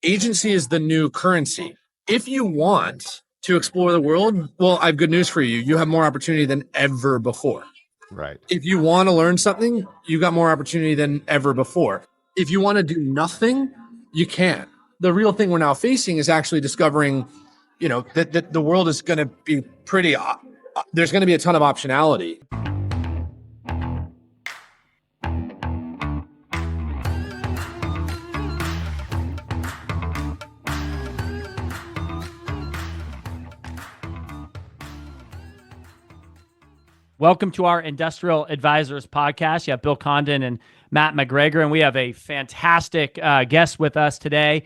agency is the new currency. If you want to explore the world, well, I have good news for you. You have more opportunity than ever before. Right. If you want to learn something, you got more opportunity than ever before. If you want to do nothing, you can't. The real thing we're now facing is actually discovering, that the world is going to be there's going to be a ton of optionality. Welcome to our Industrial Advisors podcast. You have Bill Condon and Matt McGregor, and we have a fantastic guest with us today,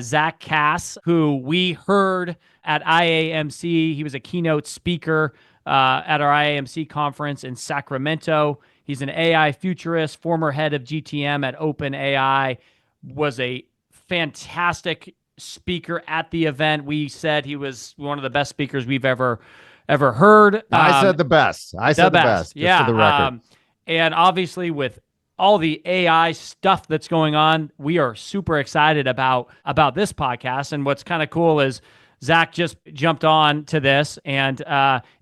Zach Krass, who we heard at IAMC. He was a keynote speaker at our IAMC conference in Sacramento. He's an AI futurist, former head of GTM at OpenAI, was a fantastic speaker at the event. We said he was one of the best speakers we've ever heard. I said the best. I said the best. Yeah. Just for the record. And obviously with all the AI stuff that's going on, we are super excited about this podcast. And what's kind of cool is Zach just jumped on to this and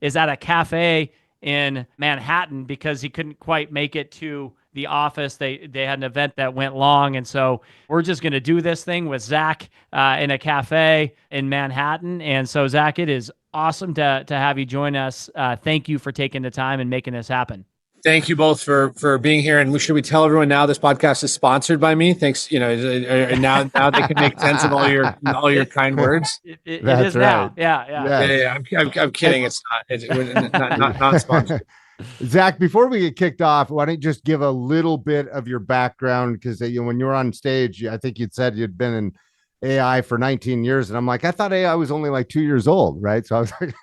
is at a cafe in Manhattan because he couldn't quite make it to the office. They had an event that went long. And so we're just going to do this thing with Zach in a cafe in Manhattan. And so Zach, it is awesome to have you join us. Thank you for taking the time and making this happen. Thank you both for being here. And should we tell everyone now this podcast is sponsored by me? Thanks. Now they can make sense of all your kind words. It is right. Now. Yeah. I'm kidding. It's not sponsored. Zach, before we get kicked off, why don't you just give a little bit of your background? Because when you were on stage, I think you'd said you'd been in AI for 19 years. And I'm like, I thought AI was only like 2 years old, right? So I was like,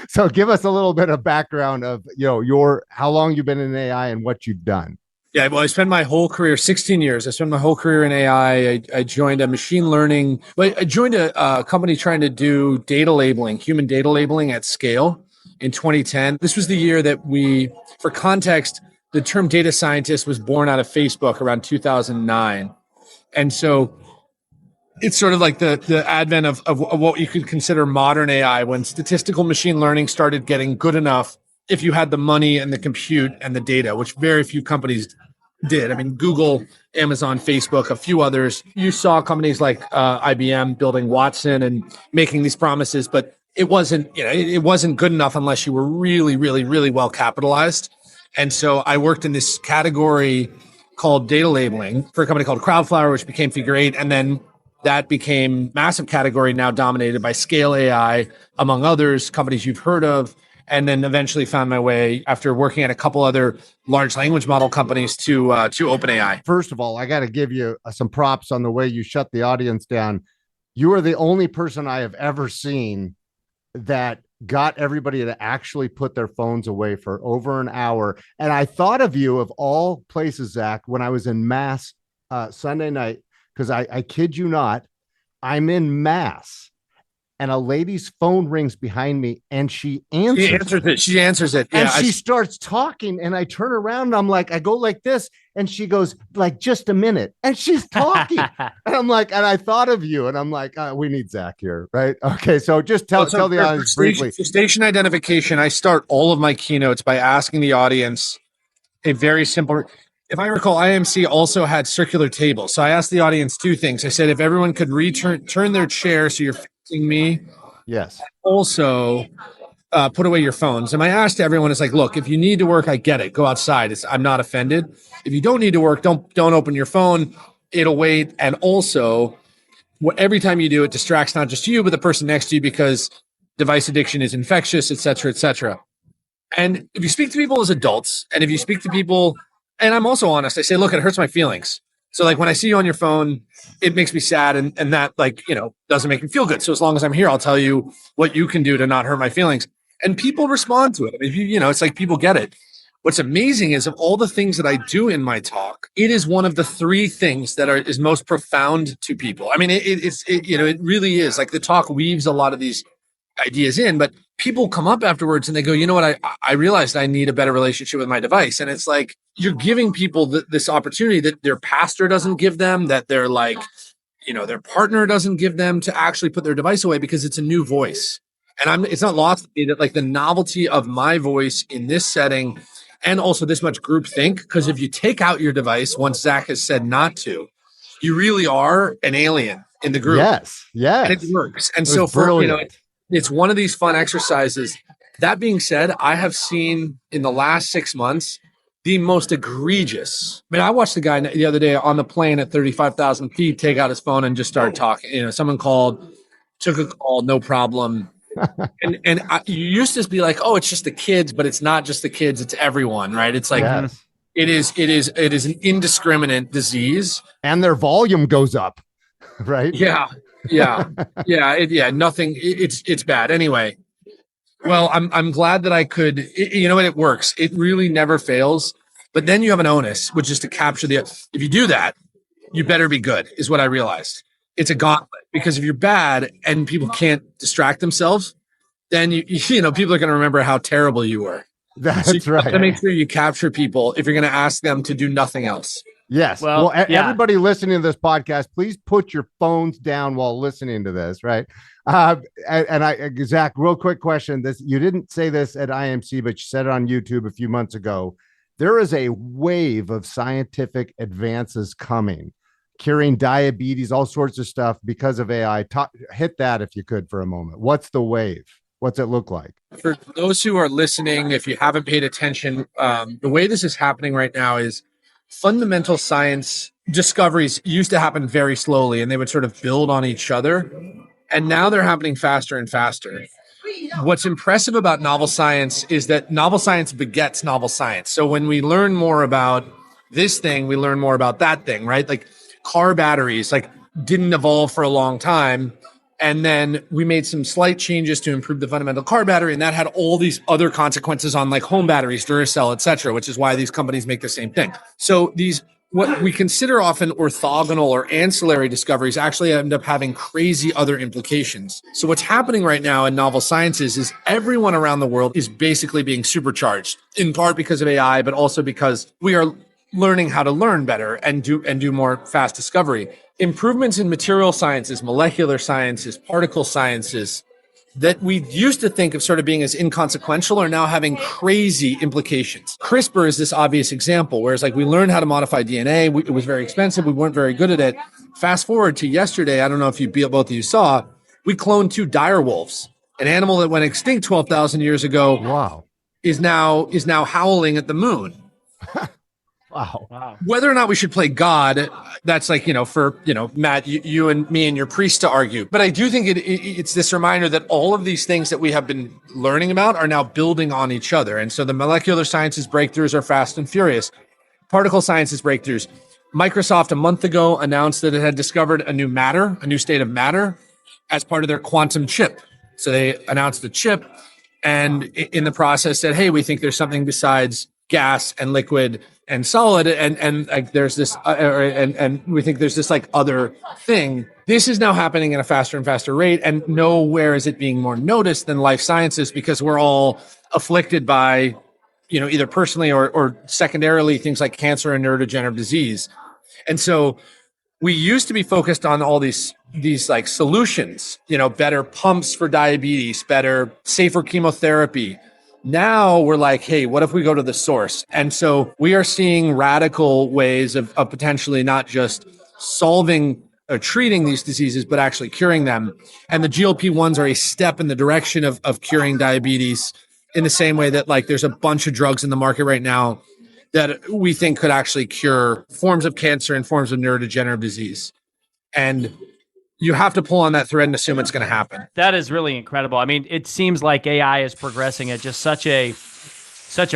so give us a little bit of background of, how long you've been in AI and what you've done. Yeah, well, I spent my whole career, 16 years. I spent my whole career in AI. I joined a machine learning, I joined a company trying to do data labeling, human data labeling at scale in 2010. This was the year that for context, the term data scientist was born out of Facebook around 2009. And so it's sort of like the advent of what you could consider modern AI, when statistical machine learning started getting good enough if you had the money and the compute and the data, which very few companies did. I mean, Google, Amazon, Facebook, a few others. You saw companies like IBM building Watson and making these promises, but it wasn't good enough unless you were really, really, really well capitalized. And so I worked in this category called data labeling for a company called Crowdflower, which became Figure 8, and then that became massive category now dominated by Scale AI, among others, companies you've heard of, and then eventually found my way after working at a couple other large language model companies to OpenAI. First of all, I got to give you some props on the way you shut the audience down. You are the only person I have ever seen that got everybody to actually put their phones away for over an hour. And I thought of you of all places, Zach, when I was in Mass Sunday night, because I kid you not, I'm in Mass and a lady's phone rings behind me and she answers it. She answers it. And she starts talking and I turn around and I'm like, I go like this and she goes like, just a minute. And she's talking. And I'm like, and I thought of you and I'm like, we need Zach here. Right. Okay. So just tell the audience briefly. For station identification, I start all of my keynotes by asking the audience a very simple. If I recall, IMC also had circular tables. So I asked the audience two things. I said, if everyone could turn their chair so you're facing me. Yes. Also, put away your phones. And my ask to everyone is like, look, if you need to work, I get it. Go outside. I'm not offended. If you don't need to work, don't open your phone. It'll wait. And also, every time you do, it distracts not just you, but the person next to you, because device addiction is infectious, et cetera, et cetera. And if you speak to people as adults, and if you speak to people, and I'm also honest, I say, look, it hurts my feelings. So like when I see you on your phone, it makes me sad and that doesn't make me feel good. So as long as I'm here, I'll tell you what you can do to not hurt my feelings. And people respond to it. I mean, it's like people get it. What's amazing is of all the things that I do in my talk, it is one of the three things that is most profound to people. I mean, it really is like the talk weaves a lot of these ideas in, but people come up afterwards and they go, you know what, I realized I need a better relationship with my device. And it's like, you're giving people this opportunity that their pastor doesn't give them, that they're like their partner doesn't give them to actually put their device away because it's a new voice. And it's not lost to me that like the novelty of my voice in this setting and also this much group think, because if you take out your device once Zach has said not to, you really are an alien in the group. Yes. And it works. And so for, it's one of these fun exercises. That being said, I have seen in the last 6 months, the most egregious. I mean, I watched the guy the other day on the plane at 35,000 feet take out his phone and just start talking. Someone called, took a call, no problem. You used to be like, oh, it's just the kids, but it's not just the kids, it's everyone, right? It's like it is an indiscriminate disease, and their volume goes up, right? Nothing. It's bad anyway. Well, I'm glad that I could. It works. It really never fails. But then you have an onus, which is to capture if you do that, you better be good. Is what I realized. It's a gauntlet, because if you're bad and people can't distract themselves, then people are going to remember how terrible you were. That's right. To make sure you capture people if you're going to ask them to do nothing else. Yes. Well, everybody listening to this podcast, please put your phones down while listening to this, right? Zach, real quick question. You didn't say this at IMC, but you said it on YouTube a few months ago. There is a wave of scientific advances coming, curing diabetes, all sorts of stuff because of AI. Hit that if you could for a moment. What's the wave? What's it look like? For those who are listening, if you haven't paid attention, the way this is happening right now is fundamental science discoveries used to happen very slowly, and they would sort of build on each other. And now they're happening faster and faster. What's impressive about novel science is that novel science begets novel science. So when we learn more about this thing, we learn more about that thing, right? Like car batteries, didn't evolve for a long time. And then we made some slight changes to improve the fundamental car battery. And that had all these other consequences on home batteries, Duracell, et cetera, which is why these companies make the same thing. So what we consider often orthogonal or ancillary discoveries actually end up having crazy other implications. So what's happening right now in novel sciences is everyone around the world is basically being supercharged, in part because of AI, but also because we are learning how to learn better and do more fast discovery. Improvements in material sciences, molecular sciences, particle sciences that we used to think of sort of being as inconsequential are now having crazy implications. CRISPR is this obvious example, whereas we learned how to modify DNA. It was very expensive. We weren't very good at it. Fast forward to yesterday. I don't know if both of you saw, we cloned 2 dire wolves, an animal that went extinct 12,000 years ago. Wow. Is now howling at the moon. Wow. Whether or not we should play God, that's for, Matt, you and me and your priest to argue. But I do think it's this reminder that all of these things that we have been learning about are now building on each other. And so the molecular sciences breakthroughs are fast and furious. Particle sciences breakthroughs. Microsoft a month ago announced that it had discovered a new state of matter as part of their quantum chip. So they announced a chip and in the process said, hey, we think there's something besides gas and liquid and solid, and there's this, and we think there's this other thing. This is now happening at a faster and faster rate, and nowhere is it being more noticed than life sciences, because we're all afflicted by, either personally or secondarily things like cancer and neurodegenerative disease. And so we used to be focused on all these solutions, better pumps for diabetes, better, safer chemotherapy. Now we're like, hey, what if we go to the source? And so we are seeing radical ways of potentially not just solving or treating these diseases, but actually curing them. And the GLP-1s are a step in the direction of curing diabetes, in the same way that there's a bunch of drugs in the market right now that we think could actually cure forms of cancer and forms of neurodegenerative disease. And you have to pull on that thread and assume it's going to happen. That is really incredible. I mean, it seems like AI is progressing at just such a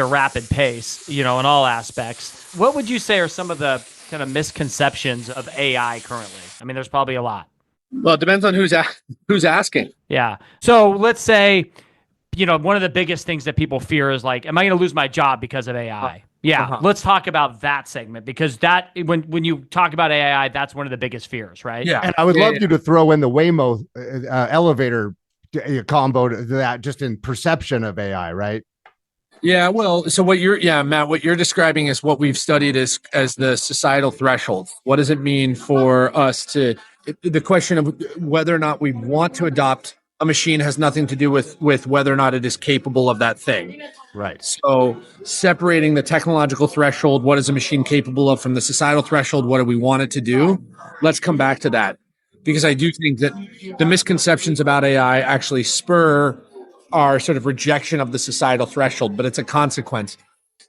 rapid pace, in all aspects. What would you say are some of the kind of misconceptions of AI currently? I mean, there's probably a lot. Well, it depends on who's asking. Yeah. So let's say, one of the biggest things that people fear is am I going to lose my job because of AI? Yeah, Let's talk about that segment, because that when you talk about AI, that's one of the biggest fears, right? Yeah, and I would love you to throw in the Waymo elevator combo to that, just in perception of AI, right? Yeah, well, so Matt, what you're describing is what we've studied as the societal threshold. What does it mean for us to the question of whether or not we want to adopt a machine has nothing to do with whether or not it is capable of that thing. Right. So separating the technological threshold, what is a machine capable of, from the societal threshold, what do we want it to do? Let's come back to that, because I do think that the misconceptions about AI actually spur our sort of rejection of the societal threshold, but it's a consequence.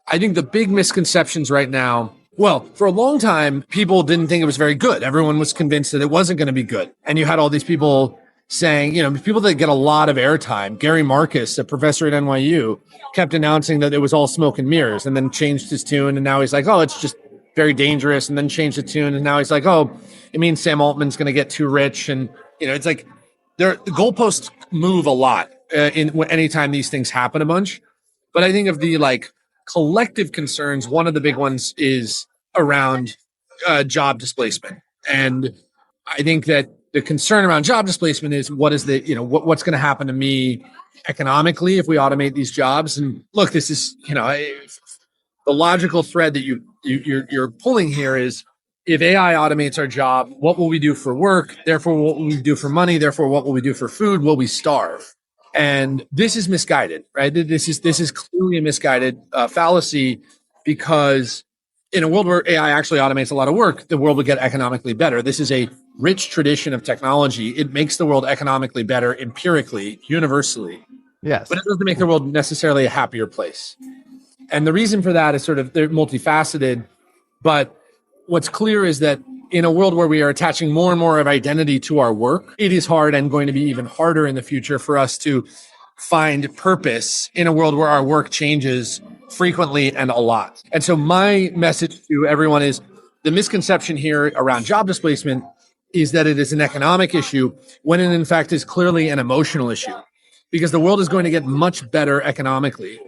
I think the big misconceptions right now, well, for a long time, people didn't think it was very good. Everyone was convinced that it wasn't going to be good. And you had all these people saying, people that get a lot of airtime. Gary Marcus, a professor at NYU, kept announcing that it was all smoke and mirrors, and then changed his tune. And now he's like, oh, it's just very dangerous. And then changed the tune. And now he's like, oh, it means Sam Altman's going to get too rich. And, it's like the goalposts move a lot anytime these things happen a bunch. But I think of the collective concerns, one of the big ones is around job displacement. And I think that the concern around job displacement is what's going to happen to me economically if we automate these jobs. And look, this is, the logical thread that you're pulling here is, if AI automates our job, what will we do for work? Therefore, what will we do for money? Therefore, what will we do for food? Will we starve? And this is misguided, right? This is clearly a misguided fallacy, because in a world where AI actually automates a lot of work, the world will get economically better. This is a rich tradition of technology. It makes the world economically better empirically, universally. Yes. But it doesn't make the world necessarily a happier place. And the reason for that is they're multifaceted. But what's clear is that in a world where we are attaching more and more of identity to our work, it is hard, and going to be even harder in the future, for us to find purpose in a world where our work changes frequently and a lot. And so my message to everyone is, the misconception here around job displacement is that it is an economic issue, when it in fact is clearly an emotional issue, because the world is going to get much better economically,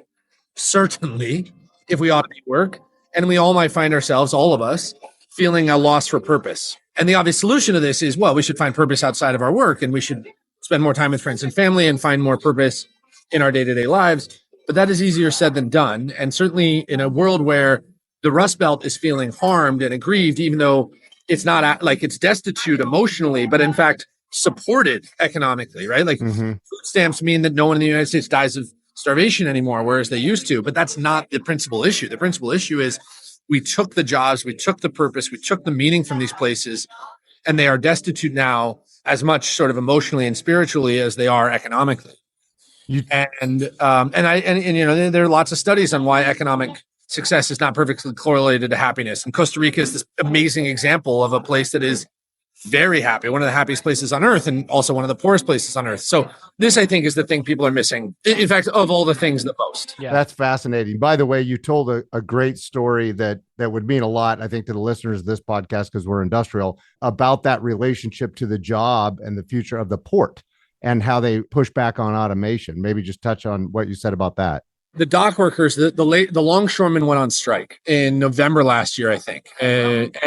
certainly, if we automate work. And we all might find ourselves, all of us, feeling a loss for purpose. And the obvious solution to this is, well, we should find purpose outside of our work, and we should spend more time with friends and family and find more purpose in our day-to-day lives. But that is easier said than done. And certainly in a world where the Rust Belt is feeling harmed and aggrieved, even though it's not like it's destitute emotionally, but in fact supported economically, right? Food stamps mean that no one in the United States dies of starvation anymore, whereas they used to. But that's not the principal issue. The principal issue is, we took the jobs, we took the purpose, we took the meaning from these places, and they are destitute now, as much sort of emotionally and spiritually as they are economically. There are lots of studies on why economic success is not perfectly correlated to happiness. And Costa Rica is this amazing example of a place that is very happy, one of the happiest places on earth, and also one of the poorest places on earth. So this, I think, is the thing people are missing. In fact, of all the things, the most. Yeah. That's fascinating. By the way, you told a great story that would mean a lot, I think, to the listeners of this podcast, because we're industrial, about that relationship to the job and the future of the port and how they push back on automation. Maybe just touch on what you said about that. The dock workers, the longshoremen went on strike in November last year, I think. And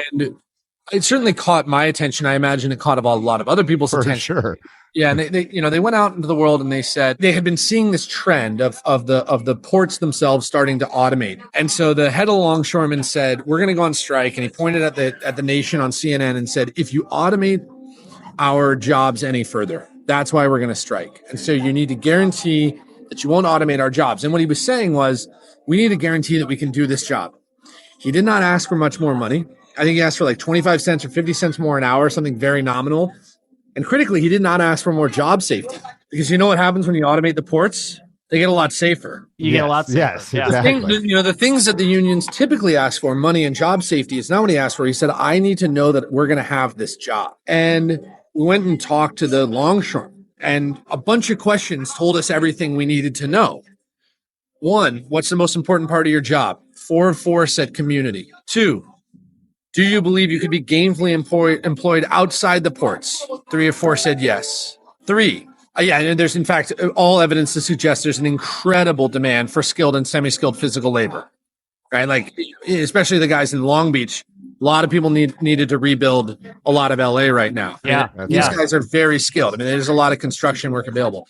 it certainly caught my attention. I imagine it caught a lot of other people's attention. Sure. Yeah, and they went out into the world, and they said they had been seeing this trend of the ports themselves starting to automate. And so the head of longshoremen said, "We're going to go on strike." And he pointed at the Nation on CNN and said, "If you automate our jobs any further, that's why we're going to strike. And so you need to guarantee that you won't automate our jobs." And what he was saying was, we need to guarantee that we can do this job. He did not ask for much more money. I think he asked for like 25 cents or 50 cents more an hour, something very nominal. And critically, he did not ask for more job safety, because you know what happens when you automate the ports? They get a lot safer. You get a lot safer. Yes, exactly. The things that the unions typically ask for, money and job safety, is not what he asked for. He said, I need to know that we're going to have this job. And we went and talked to the longshoremen, and a bunch of questions told us everything we needed to know. 1, what's the most important part of your job? 4 of 4 said community. 2, do you believe you could be gainfully employed outside the ports? 3 of 4 said yes. 3, and there's in fact all evidence to suggest there's an incredible demand for skilled and semi-skilled physical labor, right? Like especially the guys in Long Beach. A lot of people needed to rebuild a lot of LA right now. Yeah, These guys are very skilled. I mean, there's a lot of construction work available.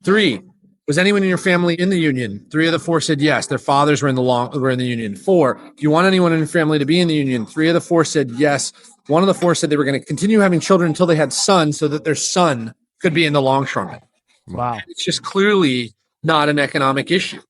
3, Was anyone in your family in the union? 3 of the 4 said yes. Their fathers were in the union. 4. Do you want anyone in your family to be in the union? 3 of the 4 said yes. 1 of the 4 said they were going to continue having children until they had sons, so that their son could be in the longshoremen. Wow. It's just clearly not an economic issue.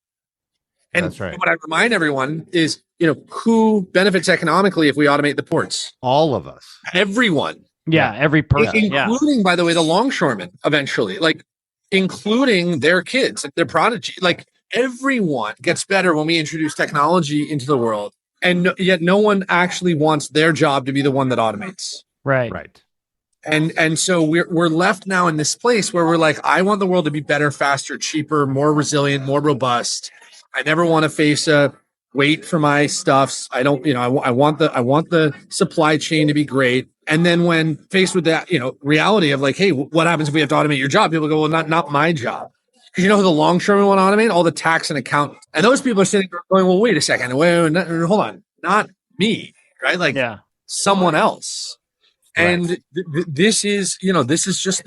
And That's right. what I remind everyone is, who benefits economically if we automate the ports? All of us. Everyone. Yeah, every person. Including, by the way, the longshoremen eventually, like including their kids, their prodigy. Like everyone gets better when we introduce technology into the world. And yet no one actually wants their job to be the one that automates. Right. Right. And so we're left now in this place where we're like, I want the world to be better, faster, cheaper, more resilient, more robust. I never want to face a wait for my stuffs. I don't, I want the supply chain to be great. And then when faced with that, reality of like, hey, what happens if we have to automate your job? People go, well, not my job. Because you know who the longshoremen want to automate? All the tax and accountant. And those people are sitting there going, well, wait a second. Wait, hold on. Not me, right? Like someone else. And this is, this is just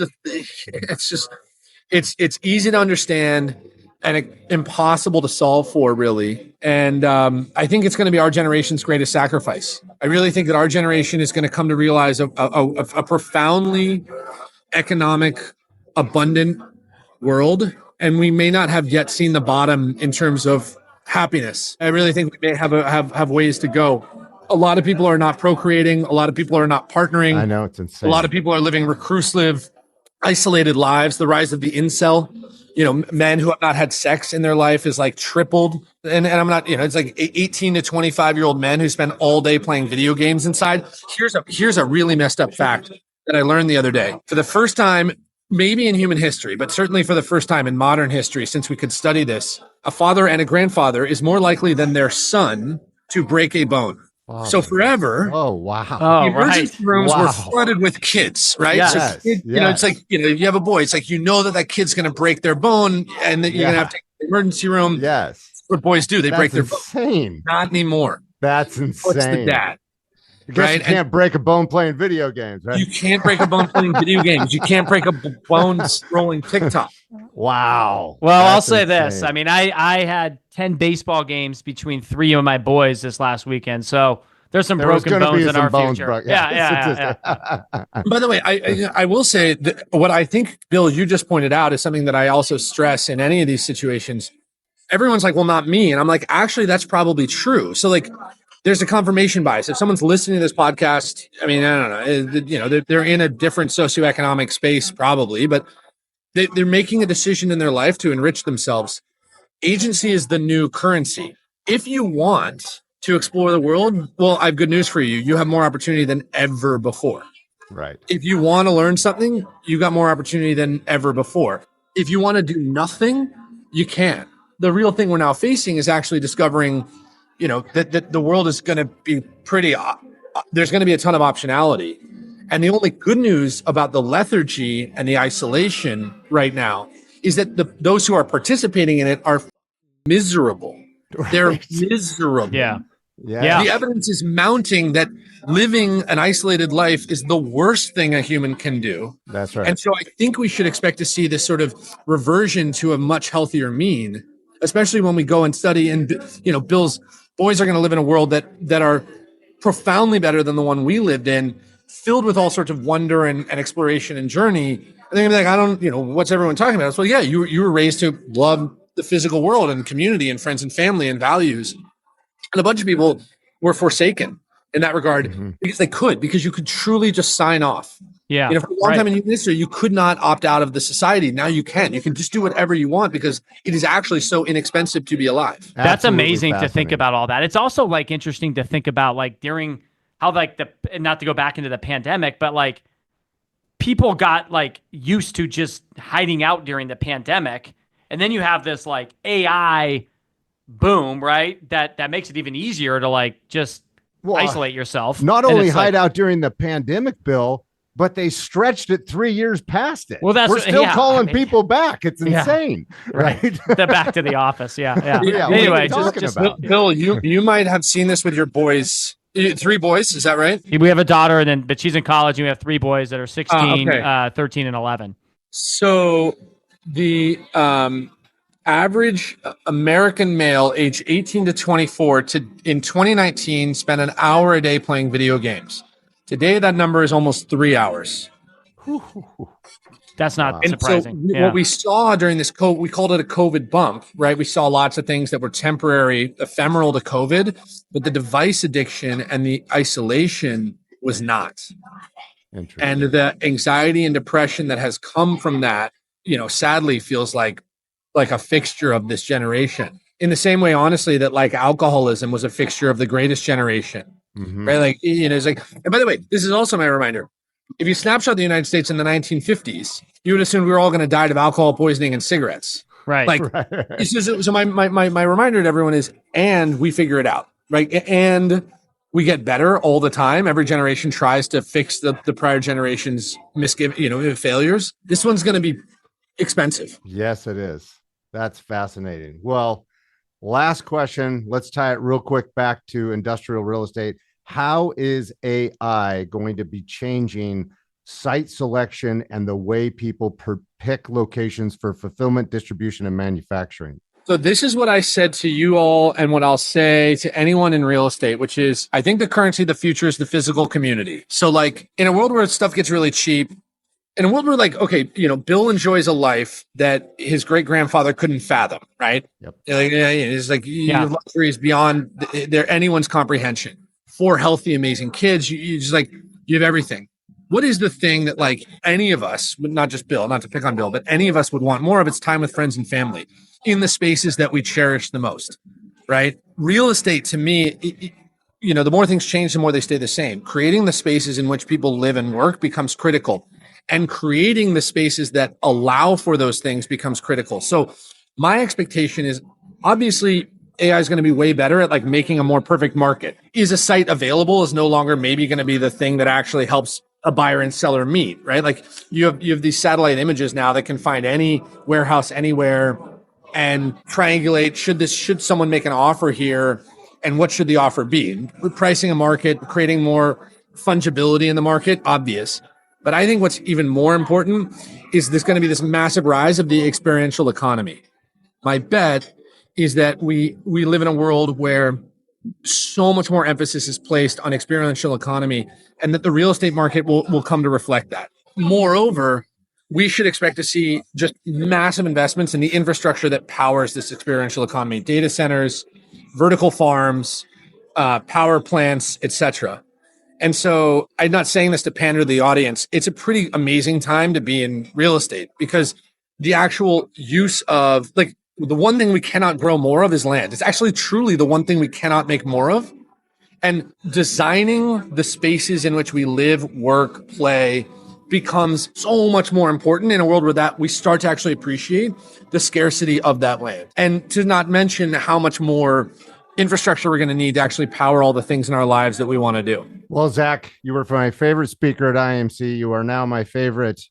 it's easy to understand and impossible to solve for, really. And I think it's going to be our generation's greatest sacrifice. I really think that our generation is going to come to realize a profoundly economic, abundant world. And we may not have yet seen the bottom in terms of happiness. I really think we may have ways to go. A lot of people are not procreating. A lot of people are not partnering. I know, it's insane. A lot of people are living reclusive, isolated lives. The rise of the incel, men who have not had sex in their life is like tripled. And I'm not, it's like 18 to 25-year-old men who spend all day playing video games inside. Here's a really messed up fact that I learned the other day. For the first time, maybe in human history, but certainly for the first time in modern history, since we could study this, a father and a grandfather is more likely than their son to break a bone. Wow. So forever. Oh, wow. The emergency rooms were flooded with kids, right? Yes. So it's like, if you have a boy, it's like, that kid's going to break their bone and that you're going to have to take the emergency room. Yes. What boys do, they break their bone. Not anymore. That's insane. What's the dad? I guess you can't break a bone playing video games, right? You can't break a bone playing video games. You can't break a bone scrolling TikTok. Wow. Well, I'll say this. I mean, I had 10 baseball games between 3 of my boys this last weekend. So there's some broken bones in our future. Yeah. By the way, I will say that what I think, Bill, you just pointed out is something that I also stress in any of these situations. Everyone's like, well, not me. And I'm like, actually, that's probably true. So like, there's a confirmation bias. If someone's listening to this podcast, I mean, I don't know, they're in a different socioeconomic space probably, but they're making a decision in their life to enrich themselves. Agency is the new currency. If you want to explore the world, well, I have good news for you. You have more opportunity than ever before. Right. If you want to learn something, you got more opportunity than ever before. If you want to do nothing, you can. The real thing we're now facing is actually discovering that the world is going to be there's going to be a ton of optionality. And the only good news about the lethargy and the isolation right now is that those who are participating in it are miserable. Right. They're miserable. Yeah. The evidence is mounting that living an isolated life is the worst thing a human can do. That's right. And so I think we should expect to see this sort of reversion to a much healthier mean, especially when we go and study. And, Bill's boys are going to live in a world that are profoundly better than the one we lived in, filled with all sorts of wonder and exploration and journey. And they're going to be like, what's everyone talking about? So yeah, you were raised to love the physical world and community and friends and family and values. And a bunch of people were forsaken in that regard because you could truly just sign off. Yeah. For a long time in human history, you could not opt out of the society. Now you can. You can just do whatever you want because it is actually so inexpensive to be alive. That's amazing to think about all that. It's also like interesting to think about like during how like not to go back into the pandemic, but like people got like used to just hiding out during the pandemic. And then you have this like AI boom, right? That makes it even easier to like just isolate yourself. Not only hide out during the pandemic, Bill, but they stretched it 3 years past it. Well, we're still calling people back. It's insane, right? They're back to the office. Yeah. Anyway, Bill, you might have seen this with your boys. 3 boys, is that right? We have a daughter, but she's in college. And we have 3 boys that are 16, 13, and 11. So the average American male age 18 to 24 in 2019 spent an hour a day playing video games. Today, that number is almost 3 hours. That's not And so surprising. what we saw during this COVID, we called it a COVID bump, right? We saw lots of things that were temporary, ephemeral to COVID, but the device addiction and the isolation was not. And the anxiety and depression that has come from that, sadly feels like a fixture of this generation. In the same way, honestly, that like alcoholism was a fixture of the greatest generation, right? Like, it's like, and by the way, this is also my reminder. If you snapshot the United States in the 1950s, you would assume we were all going to die of alcohol poisoning and cigarettes. Right. Like, so my reminder to everyone is, and we figure it out, right? And we get better all the time. Every generation tries to fix the prior generation's failures. This one's going to be expensive. Yes, it is. That's fascinating. Well, last question. Let's tie it real quick back to industrial real estate. How is AI going to be changing site selection and the way people pick locations for fulfillment, distribution, and manufacturing? So this is what I said to you all and what I'll say to anyone in real estate, which is I think the currency of the future is the physical community. So like in a world where stuff gets really cheap, in a world where like, okay, Bill enjoys a life that his great grandfather couldn't fathom, right? Yep. It's like your luxury is beyond anyone's comprehension. 4 healthy, amazing kids. You just like, you have everything. What is the thing that like any of us, not just Bill, not to pick on Bill, but any of us would want more of? It's time with friends and family in the spaces that we cherish the most, right? Real estate to me, the more things change, the more they stay the same. Creating the spaces in which people live and work becomes critical, and creating the spaces that allow for those things becomes critical. So my expectation is obviously AI is going to be way better at like making a more perfect market. Is a site available is no longer maybe going to be the thing that actually helps a buyer and seller meet, right? Like you have these satellite images now that can find any warehouse anywhere and triangulate, should someone make an offer here, and what should the offer be? Pricing a market, creating more fungibility in the market, obvious. But I think what's even more important is there's going to be this massive rise of the experiential economy. My bet is that we live in a world where so much more emphasis is placed on experiential economy, and that the real estate market will come to reflect that. Moreover, we should expect to see just massive investments in the infrastructure that powers this experiential economy: data centers, vertical farms, power plants, etc. And so I'm not saying this to pander to the audience. It's a pretty amazing time to be in real estate, because the actual use of, like, the one thing we cannot grow more of is land. It's actually truly the one thing we cannot make more of. And designing the spaces in which we live, work, play becomes so much more important in a world where that we start to actually appreciate the scarcity of that land. And to not mention how much more infrastructure we're going to need to actually power all the things in our lives that we want to do. Well, Zach, you were my favorite speaker at IMC. You are now my favorite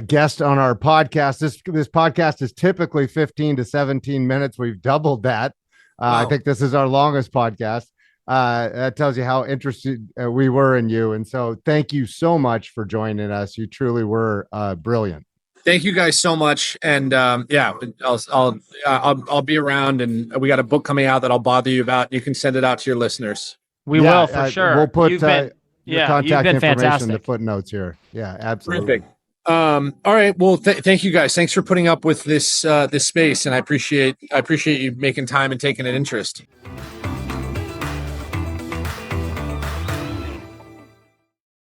guest on our podcast. This podcast is typically 15 to 17 minutes. We've doubled that. Wow. I think this is our longest podcast. That tells you how interested we were in you. And so thank you so much for joining us. You truly were brilliant. Thank you guys so much. And I'll be around, and we got a book coming out that I'll bother you about. You can send it out to your listeners. We will, for sure. We'll put your contact information fantastic. in the footnotes here. Yeah, absolutely. Terrific. All right. Well, thank you guys. Thanks for putting up with this space, and I appreciate you making time and taking an interest.